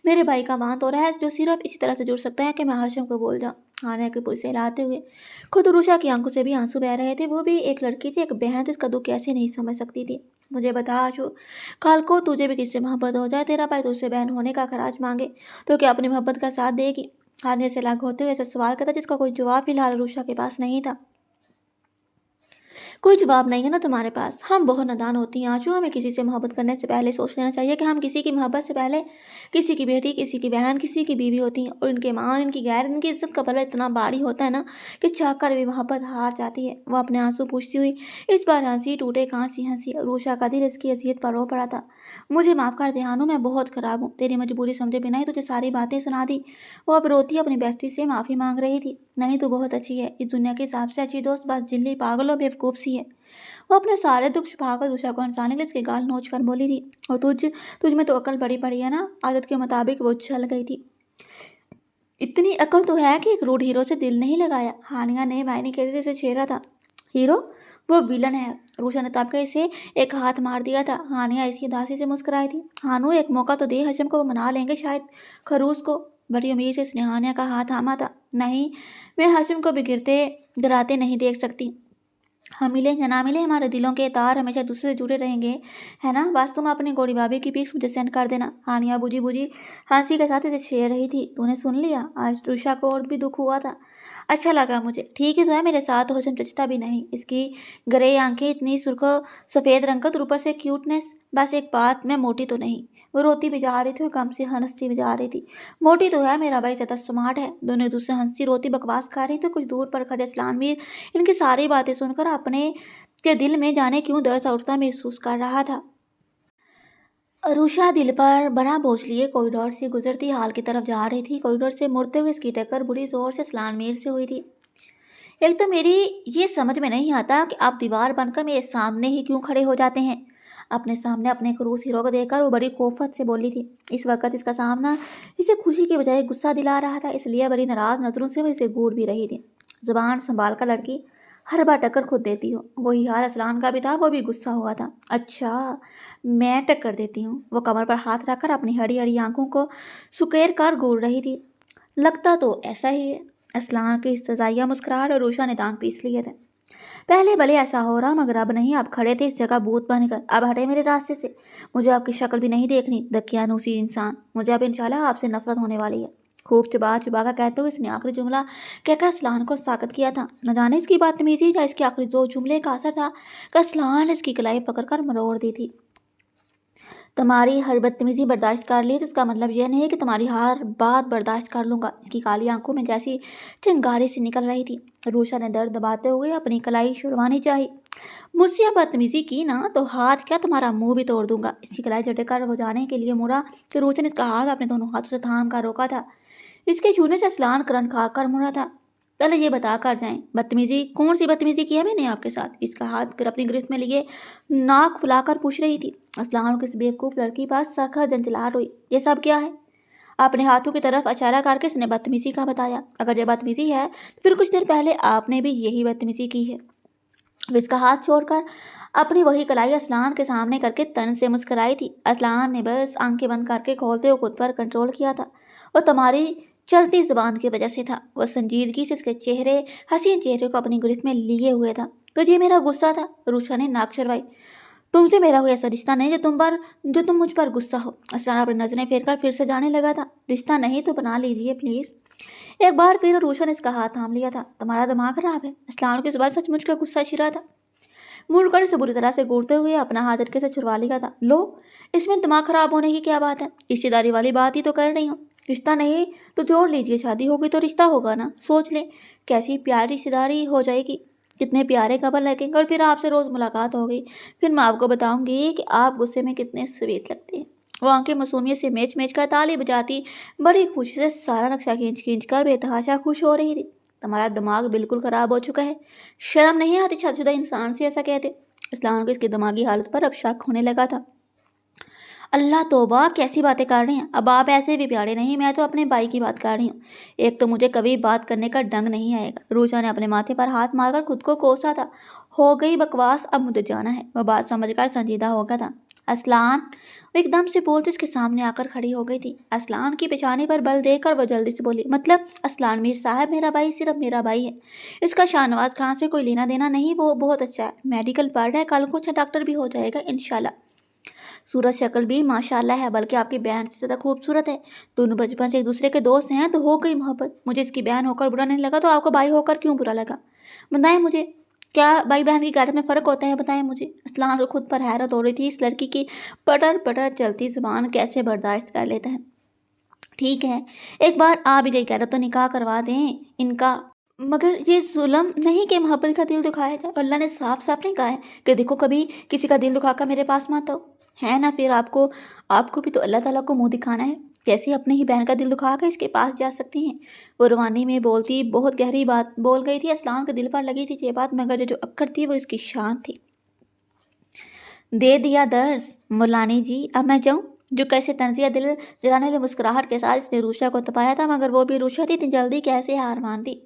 मेरे भाई का मान तोड़ा है, जो सिर्फ इसी तरह से जुड़ सकता है कि मैं हाशिम को बोल जाऊँ। हानिया के पुल से हिलाते हुए खुद रुषा की आंखों से भी आंसू बह रहे थे। वो भी एक लड़की थी, एक बहन थी, इसका दुख कैसे नहीं समझ सकती थी। मुझे बता आशु, कल को तुझे भी किससे मोहब्बत हो जाए, तेरा भाई तुझसे बहन होने का खराज मांगे, तो क्या अपनी मोहब्बत का साथ देगी? हानिया से लाग होते हुए ऐसा सवाल करता जिसका कोई जवाब फिलहाल रुषा के पास नहीं था। कोई जवाब नहीं है ना तुम्हारे पास? हम बहुत नादान होती हैं आशु। हमें किसी से मोहब्बत करने से पहले सोच लेना चाहिए कि हम किसी की मोहब्बत से पहले किसी की बेटी, किसी की बहन, किसी की बीवी होती हैं, और इनके मान, इनकी गैर, इनकी इज्जत का पलड़ा इतना भारी होता है ना कि चाहकर भी मोहब्बत हार जाती है। वह अपने आंसू पूछती हुई इस बार हंसी टूटे कहाँ हंसी। रूषा का दिल इसकी अजियत पर रो पड़ा था। मुझे माफ़ कर दे हानू, मैं बहुत ख़राब हूँ, तेरी मजबूरी समझे बिना ही तुझे सारी बातें सुना दी। वो अब रोती अपनी बेस्ती से माफ़ी मांग रही थी। नहीं, तू बहुत अच्छी है, इस दुनिया के हिसाब से अच्छी दोस्त बस जिल्ली पागल और बेवकूफ़ सी है। वो अपने सारे दुख छुपाकर उषा को हंसाने के लिए उसके गाल नोच कर बोली थी, और तुझ में तो अकल बड़ी पड़ी है ना। आदत के मुताबिक वो चल गई थी। इतनी अकल तो है कि एक रूड हीरो से दिल नहीं लगाया। हानिया ने मायने के से छेड़ा था। हीरो? वो विलन है। रूशा ने तब इसे एक हाथ मार दिया था। हानिया इसकी उदासी से मुस्कुराई थी। हानू, एक मौका तो दे, हशम को वो मना लेंगे शायद। खरूस को बड़ी उम्मीद से इसने हानिया का हाथ थामा था। नहीं, मैं हशम को भी गिराते नहीं देख सकती। हम मिले या ना मिले, हमारे दिलों के तार हमेशा दूसरे से जुड़े रहेंगे, है ना। वास्तव में अपनी गोरी भाभी की पिक्स मुझे सेंड कर देना। हानिया बुझी बुझी हंसी के साथ इसे छेड़ रही थी। तूने सुन लिया? आज रुषा को और भी दुख हुआ था। अच्छा लगा मुझे। ठीक ही तो है, मेरे साथ हजम जचता भी नहीं। इसकी ग्रे आंखें इतनी सुर्ख सफ़ेद रंगत और ऊपर से क्यूटनेस। बस एक बात, मैं मोटी तो नहीं। वो रोती भी जा रही थी और कम से हंसती भी जा रही थी। मोटी तो है, मेरा भाई ज़्यादा स्मार्ट है। दोनों दूसरे हंसती रोती बकवास खा रही थी। कुछ दूर पर खड़े इस्लानवीर इनकी सारी बातें सुनकर अपने के दिल में जाने क्यों दर्द सा उठता महसूस कर रहा था। रुषा दिल पर बड़ा बोझ लिए कॉरिडोर से गुजरती हाल की तरफ जा रही थी। कॉरिडोर से मुड़ते हुए इसकी टक्कर बुरी जोर से इस्लानवीर से हुई थी। एक तो मेरी ये समझ में नहीं आता कि आप दीवार बनकर मेरे सामने ही क्यों खड़े हो जाते हैं। अपने सामने अपने क्रूस हीरो को देखकर वो बड़ी कोफत से बोली थी। इस वक्त इसका सामना इसे खुशी के बजाय गुस्सा दिला रहा था, इसलिए बड़ी नाराज नजरों से वो इसे घूर भी रही थी। जुबान संभाल कर लड़की, हर बार टक्कर खुद देती हो। वही हाल असलान का भी था, वो भी गुस्सा हुआ था। अच्छा, मैं टक्कर देती हूँ? वो कमर पर हाथ रखकर अपनी हरी हरी आंखों को सुकेर कर घूर रही थी। लगता तो ऐसा ही है। असलान की इस्तज़ाइया मुस्कुराहट और रूशा ने दांत पीस लिए थे। पहले भले ऐसा हो रहा, मगर अब नहीं। आप खड़े थे इस जगह भूत बनकर। अब हटे मेरे रास्ते से। मुझे आपकी शक्ल भी नहीं देखनी, दकियानूसी इंसान। मुझे अब इंशाल्लाह आपसे नफरत होने वाली है। खूब चुबा चुबा कर कहते हुए इसने आखिरी जुमला कहकर असलान को साकत किया था। न जाने इसकी बदतमीजी या इसके आखिरी दो जुमले का असर था कि असलान इसकी कलाई पकड़कर मरोड़ दी थी। तुम्हारी हर बदतमीजी बर्दाश्त कर ली तो इसका मतलब यह नहीं कि तुम्हारी हर बात बर्दाश्त कर लूँगा। इसकी काली आंखों में जैसी चिंगारी सी निकल रही थी। रूशा ने दर्द दबाते हुए अपनी कलाई छुड़वानी चाहिए। मुझसे बदतमीजी की ना तो हाथ क्या, तुम्हारा मुंह भी तोड़ दूंगा। इसकी कलाई झटक हो जाने के लिए मुड़ा कि रूशा ने इसका हाथ अपने दोनों हाथों से थाम कर रोका था। इसके छूने से असलान करंट खाकर मुड़ा था। पहले ये बता कर जाएं, बदतमीजी कौन सी बदतमीजी की है मैंने आपके साथ? इसका हाथ अपनी गिरफ्त में लिए नाक फुलाकर पूछ रही थी। असलान को इस बेवकूफ़ लड़की के पास सख्त जंजलाहट हुई। ये सब क्या है? अपने हाथों की तरफ इशारा करके इसने बदतमीजी का बताया। अगर ये बदतमीजी है तो फिर कुछ देर पहले आपने भी यही बदतमीजी की है। इसका हाथ छोड़कर अपनी वही कलाई असलान के सामने करके तन से मुस्कुराई थी। असलान ने बस आंखें बंद करके खोलते हुए खुद पर कंट्रोल किया था। वो तुम्हारी चलती जुबान की वजह से था। वह संजीदगी से इसके हसीन चेहरे को अपनी गिरफ्त में लिए हुए था। तो ये मेरा गुस्सा था? रूशा ने नाक चरवाई। तुमसे मेरा कोई ऐसा रिश्ता नहीं जो तुम मुझ पर गुस्सा हो। असलान अपनी नजरें फेर कर फिर से जाने लगा था। रिश्ता नहीं तो बना लीजिए प्लीज़। एक बार फिर रूशा ने इसका हाथ थाम लिया था। तुम्हारा दिमाग खराब है? असलान को इस बार सचमुच का गुस्सा छिरा था। मुड़कर इसे बुरी तरह से घूरते हुए अपना हाथ झटके से छुड़वा लिया था। लो, इसमें दिमाग खराब होने की क्या बात है? रिश्तेदारी वाली बात ही तो कर रही हूँ। रिश्ता नहीं तो जोड़ लीजिए, शादी होगी तो रिश्ता होगा ना। सोच लें कैसी प्यारी रिश्तेदारी हो जाएगी, कितने प्यारे कपल लगेंगे, और फिर आपसे रोज़ मुलाकात होगी। फिर मैं आपको बताऊंगी कि आप गुस्से में कितने स्वीट लगते हैं। वो आंखें मासूमियत से मेच कर ताली बजाती बड़ी खुशी से सारा नक्शा खींच कर बेतहाशा खुश हो रही थी। तुम्हारा दिमाग बिल्कुल ख़राब हो चुका है। शर्म नहीं आती शादीशुदा इंसान से ऐसा कहते? इस्लाम को इसकी दिमागी हालत पर अब शक होने लगा था। अल्लाह तौबा, कैसी बातें कर रहे हैं? अब आप ऐसे भी प्यारे नहीं। मैं तो अपने भाई की बात कर रही हूँ। एक तो मुझे कभी बात करने का ढंग नहीं आएगा। रूशा ने अपने माथे पर हाथ मारकर खुद को कोसा था। हो गई बकवास, अब मुझे जाना है। वह बात समझकर संजीदा हो गया था। असलान, वो एकदम से बोलते इसके सामने आकर खड़ी हो गई थी। असलान की पेशानी पर बल देकर वह जल्दी से बोली, मतलब असलान मीर साहब मेरा भाई सिर्फ मेरा भाई है। इसका शाहनवाज खान से कोई लेना देना नहीं। वो बहुत अच्छा है, मेडिकल पढ़ रहा है, कल को अच्छा डॉक्टर भी हो जाएगा इंशाल्लाह। सूरत शक्ल भी माशाल्लाह है, बल्कि आपकी बहन से ज़्यादा खूबसूरत है। दोनों बचपन से एक दूसरे के दोस्त हैं तो हो गई मोहब्बत। मुझे इसकी बहन होकर बुरा नहीं लगा तो आपको भाई होकर क्यों बुरा लगा? बताएं मुझे, क्या भाई बहन की गैरत में फ़र्क होता है? बताएं मुझे। असलान को खुद पर हैरत हो रही थी। इस लड़की की पटर पटर चलती जुबान कैसे बर्दाश्त कर लेता है। ठीक है, एक बार आ भी गई गैरत तो निकाह करवा दें इनका। मगर ये जुल्म नहीं कि मोहब्बत का दिल दुखाया जाए। अल्लाह ने साफ साफ नहीं कहा है कि देखो कभी किसी का दिल दुखाकर मेरे पास मत आओ, है ना। फिर आपको भी तो अल्लाह ताला को मुंह दिखाना है। कैसे अपने ही बहन का दिल दुखाकर इसके पास जा सकती हैं? वो रवानी में बोलती बहुत गहरी बात बोल गई थी। असलान के दिल पर लगी थी ये बात, मगर जो अक्कड़ थी वो इसकी शान थी। दे दिया दर्ज मौलानी जी, अब मैं जाऊँ? जो कैसे तंजिया दिल जलाने वाली मुस्कुराहट के साथ इसने रूशा को तपाया था, मगर वो भी रूशा थी, इतनी जल्दी कैसे हार मानती।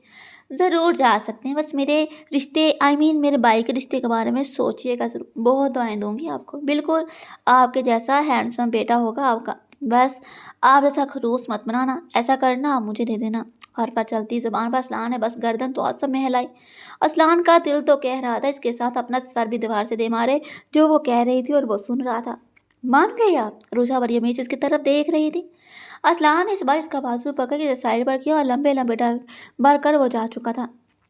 ज़रूर जा सकते हैं, बस मेरे रिश्ते मेरे भाई के रिश्ते के बारे में सोचिएगा ज़रूर। बहुत दुआएं दूंगी आपको, बिल्कुल आपके जैसा हैंडसम बेटा होगा आपका। बस आप ऐसा खड़ूस मत बनाना, ऐसा करना आप मुझे दे देना। हर पर चलती जुबान पर असलान है बस गर्दन तो असम में हिलाई। असलान का दिल तो कह रहा था इसके साथ अपना सर भी दीवार से दे मारे, जो वो कह रही थी और वो सुन रहा था। मान गई आप? रूशा बदतमीज़ी इसकी तरफ देख रही थी। असलान ने इस बार इसका बाजू पकड़ के साइड पर किया और लंबे लंबे डर भर कर वो जा चुका था।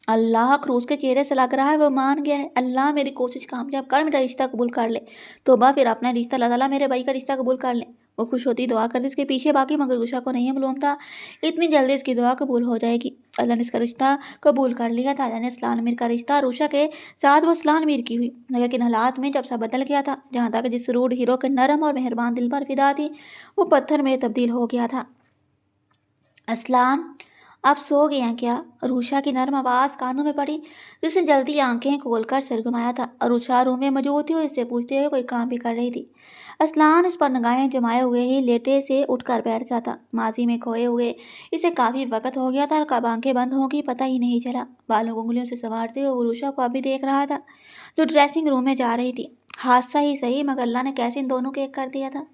अल्लाह, क्रूस के चेहरे से लग रहा है वो मान गया है। अल्लाह मेरी कोशिश कामयाब कर, मेरा रिश्ता कबूल कर ले। तोबा, फिर अपना रिश्ता अल्लाह ताला मेरे भाई का रिश्ता कबूल कर ले। वो खुश होती दुआ करती इसके पीछे बाकी, मगर रूशा को नहीं मालूम था इतनी जल्दी इसकी दुआ कबूल हो जाएगी। अल्लाह ने इसका रिश्ता कबूल कर लिया था। अल्लाह ने इस्लान मीर का रिश्ता रूशा के साथ वो इस्लान मीर की हुई, लेकिन हालात में जब सब बदल गया था, जहाँ तक जिस रूड हीरो के नरम और मेहरबान दिल पर फिदा थी, वो पत्थर में तब्दील हो गया था। असलान, आप सो गए हैं क्या? रूशा की नर्म आवाज़ कानों में पड़ी, जिसने जल्दी आंखें खोलकर सिर घुमाया था। रूशा रूम में मौजूद थी और इससे पूछते हुए कोई काम भी कर रही थी। असलान इस पर निगाहें जमाए हुए ही लेटे से उठकर बैठ गया था। माजी में खोए हुए इसे काफ़ी वक्त हो गया था और कब आंखें बंद होंगी पता ही नहीं चला। बालों को उंगलियों से संवारते हुए वो रूशा को अभी देख रहा था, जो ड्रेसिंग रूम में जा रही थी। हादसा ही सही, मगर अल्लाह ने कैसे इन दोनों को एक कर दिया था।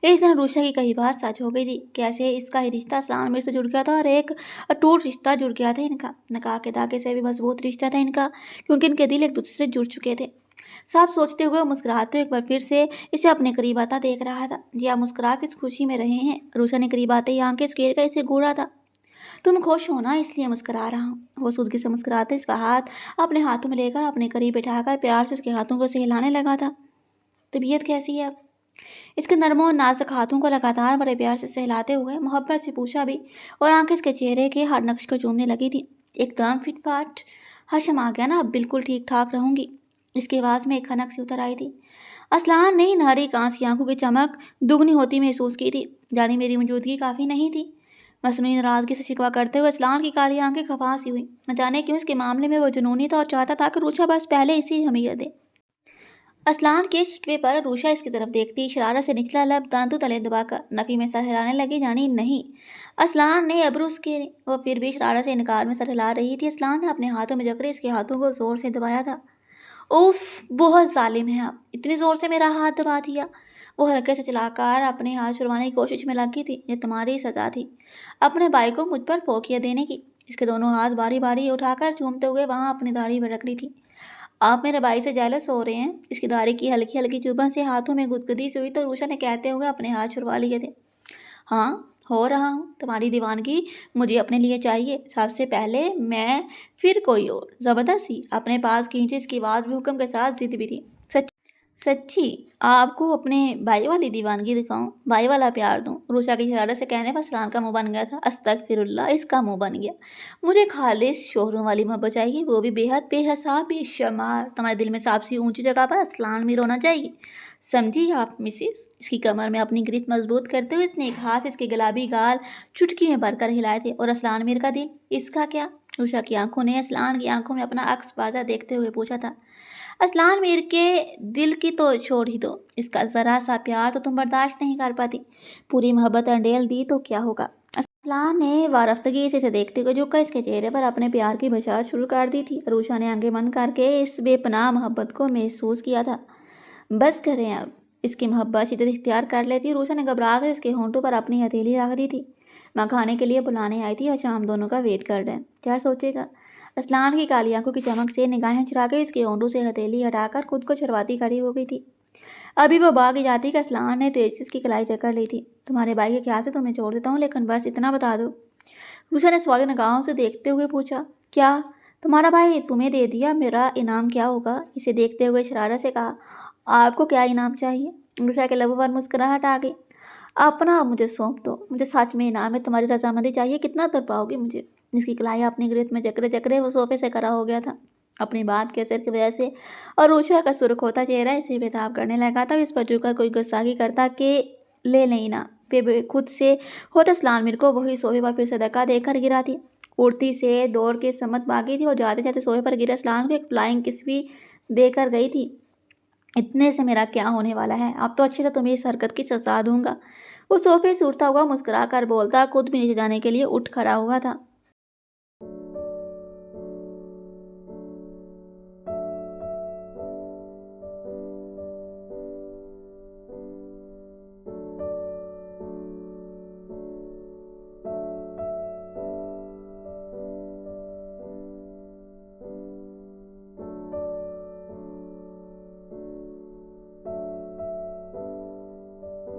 इस दिन रूशा की कई बात सच हो गई थी। कैसे इसका ही रिश्ता इस्लान मीर से जुड़ गया था और एक अटूट रिश्ता जुड़ गया था इनका। निकाह के धागे से भी मजबूत रिश्ता था इनका, क्योंकि इनके दिल एक दूसरे से जुड़ चुके थे। साफ सोचते हुए मुस्कुराते हुए एक बार फिर से इसे अपने करीब आता देख रहा था। जी आप मुस्कुरा किस खुशी में रहे हैं? रूशा ने करीब आते ही आंखें स्केर कर इसे घूरा था। तुम खुश हो ना, इसलिए मुस्कुरा रहा हूँ। वो सुदगी से मुस्कुराते इसका हाथ अपने हाथों में लेकर अपने करीब बैठाकर प्यार से इसके हाथों को सहलाने लगा था। तबीयत कैसी है अब? इसके नरम और नाजुक हाथों को लगातार बड़े प्यार से सहलाते हुए मोहब्बत से पूछा भी, और आंखें इसके चेहरे के हर नक्श को चूमने लगी थी। एकदम फिटफाट हशम आ गया ना, अब बिल्कुल ठीक ठाक रहूंगी। इसकी आवाज़ में एक खनक सी उतर आई थी। असलान ने नारी कांसी आंखों की चमक दुगनी होती महसूस की थी, जानी मेरी मौजूदगी काफ़ी नहीं थी। मसनूई नाराज़गी से शिकवा करते हुए असलान की काली आंखें खफा सी हुई। न जाने क्यों इसके मामले में वो जुनूनी था और चाहता था कि रूशा बस पहले इसी हमीयत दे। असलान के शिकवे पर रूशा इसकी तरफ देखती, शरारत से निचला लब दांतों तले दबाकर नफ़ी में सर हिलाने लगी, जानी नहीं। असलान ने अबरूज के वो फिर भी शरारत से इनकार में सर हिला रही थी। असलान ने अपने हाथों में जकड़े इसके हाथों को जोर से दबाया था। उफ, बहुत जालिम है आप, इतनी ज़ोर से मेरा हाथ दबा दिया। वो हल्के से चलाकर अपने हाथ छुड़वाने की कोशिश में लगी थी। ये तुम्हारी सज़ा थी, अपने भाई को मुझ पर फोकिया देने की। इसके दोनों हाथ बारी बारी उठाकर चूमते हुए वहाँ अपनी दाढ़ी में रख ली थी। आप मेरे भाई से जेलस हो रहे हैं? इसकी दाढ़ी की हल्की हल्की चुभन से हाथों में गुदगुदी से हुई तो रूशा ने कहते हुए अपने हाथ छुड़वा लिए थे। हाँ, हो रहा हूँ। तुम्हारी दीवानगी मुझे अपने लिए चाहिए, सबसे पहले मैं, फिर कोई और। ज़बरदस्ती अपने पास खींची इसकी आवाज़ भी हुक्म के साथ जिद भी थी। सच्ची आपको अपने भाई वाली दीवानगी दिखाऊं, भाई वाला प्यार दूं? रूशा की शरारत से कहने पर सलान का मुंह बन गया था। अस्तगफिरुल्लाह, इसका मुंह बन गया। मुझे खालिस शोहरों वाली मोहब्बत चाहिए, वो भी बेहद बेहिसाब बेशुमार। तुम्हारे दिल में सबसे ऊंची जगह पर असलान मीर होना चाहिए, समझी आप मिसिस? इसकी कमर में अपनी गिरफ्त मजबूत करते हुए इसने एक हाथ से इसके गुलाबी गाल चुटकी में भरकर हिलाए थे। और असलान मीर का दिल, इसका क्या? रूशा की आंखों ने असलान की आंखों में अपना अक्स बाजा देखते हुए पूछा था। असलान मीर के दिल की तो छोड़ ही दो, इसका ज़रा सा प्यार तो तुम बर्दाश्त नहीं कर पाती। पूरी मोहब्बत अंडेल दी तो क्या होगा? असलान ने वारफ्तगी से इसे देखते हुए झुककर इसके चेहरे पर अपने प्यार की बशार शुरू कर दी थी। रूशा ने आंखें बंद करके इस बेपनाह मोहब्बत को महसूस किया था। बस करें अब, इसकी मोहब्बत शिद्दत इख्तियार कर लेती। रूशा ने घबरा कर इसके होंठों पर अपनी हथेली रख दी थी। माँ खाने के लिए बुलाने आई थी, अच्छा हम दोनों का वेट कर रहे हैं, क्या सोचेगा? असलान की काली आंखों की चमक से निगाहें चुराकर इसके होंठों से हथेली हटाकर खुद को छुड़वाती खड़ी हो गई थी। अभी वो भाग ही जाती कि असलान ने तेजी से इसकी कलाई चक्कर ली थी। तुम्हारे भाई के ख्याल से तुम्हें छोड़ देता हूँ, लेकिन बस इतना बता दो। रूशा ने सवाल निगाहों से देखते हुए पूछा। क्या? तुम्हारा भाई तुम्हें दे दिया, मेरा इनाम क्या होगा? इसे देखते हुए शरारत से कहा। आपको क्या इनाम चाहिए? रूशा के लबों पर मुस्कुराहट आ गई। अपना आप मुझे सौंप दो, मुझे सच में इनाम है, तुम्हारी रजामंदी चाहिए, कितना कर पाओगे मुझे? इसकी कलाई अपनी गिरफ्त में जकड़े जकड़े वो सोफे से खड़ा हो गया था, अपनी बात के असर की वजह से। और रूशा का सुर्ख होता चेहरा इसे बेताब करने लगा था। इस पर झुककर कोई गुस्ताखी करता कि ले नहीं ना, वे खुद से होता असलान मीर को वही सोफे पर फिर से धक्का देकर गिरा थी। उड़ती से दौड़ के समत भागी थी और जाते जाते सोफे पर गिरे असलान को एक फ्लाइंग किस भी देकर गई थी। اتنے سے میرا کیا ہونے والا ہے، اب تو اچھے سے تمہیں اس حرکت کی سزا دوں گا۔ وہ صوفے سے اٹھتا ہوا مسکرا کر بولتا خود بھی نیچے جانے کے لیے اٹھ کھڑا ہوا تھا۔